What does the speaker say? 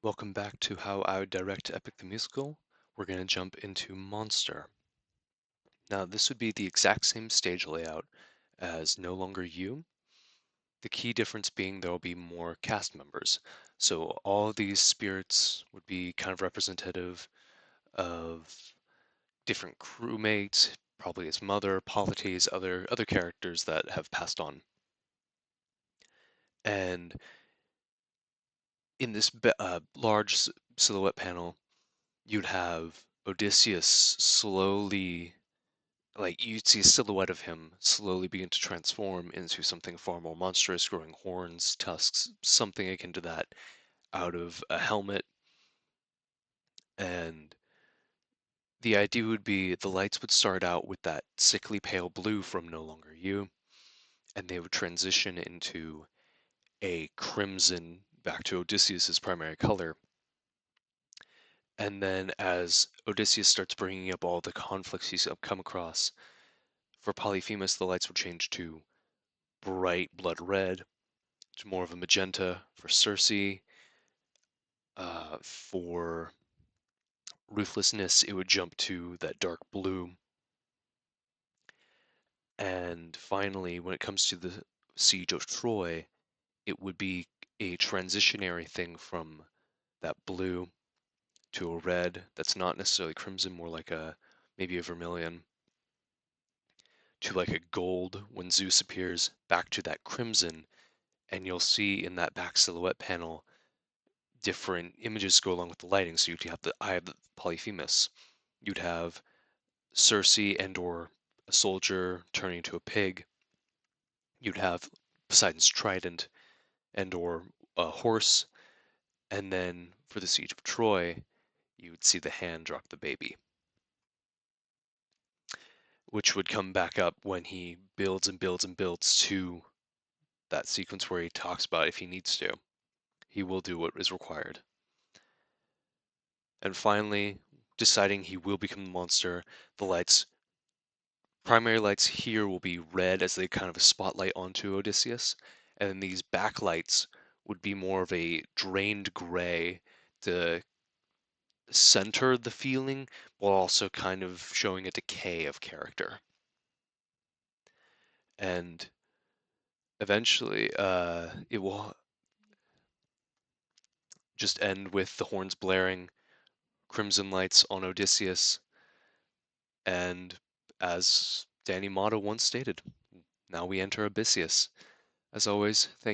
Welcome back to How I Would Direct Epic the Musical. We're going to jump into Monster. Now, this would be the exact same stage layout as No Longer You. The key difference being there will be more cast members. So all of these spirits would be kind of representative of different crewmates, probably his mother, Polites, other characters that have passed on. And in this large silhouette panel, you'd have Odysseus slowly, like you'd see a silhouette of him slowly begin to transform into something far more monstrous, growing horns, tusks, something akin to that out of a helmet. And the idea would be the lights would start out with that sickly pale blue from No Longer You, and they would transition into a crimson back to Odysseus's primary color. And then as Odysseus starts bringing up all the conflicts he's come across, for Polyphemus, the lights would change to bright blood red, to more of a magenta for Circe. For Ruthlessness, it would jump to that dark blue. And finally, when it comes to the Siege of Troy, it would be a transitionary thing from that blue to a red that's not necessarily crimson, more like a maybe a vermilion, to like a gold when Zeus appears, back to that crimson. And you'll see in that back silhouette panel different images go along with the lighting. So you'd have the eye of the Polyphemus. You'd have Circe and or a soldier turning into a pig. You'd have Poseidon's trident and or a horse. And then for the siege of Troy, you would see the hand drop the baby, which would come back up when he builds and builds and builds to that sequence where he talks about if he needs to, he will do what is required. And finally, deciding he will become the monster, the lights, primary lights here will be red as they kind of a spotlight onto Odysseus, and then these backlights would be more of a drained gray to center the feeling while also kind of showing a decay of character. And eventually, it will just end with the horns blaring, crimson lights on Odysseus, and as Danny Mata once stated, now we enter Abysseus. As always, thank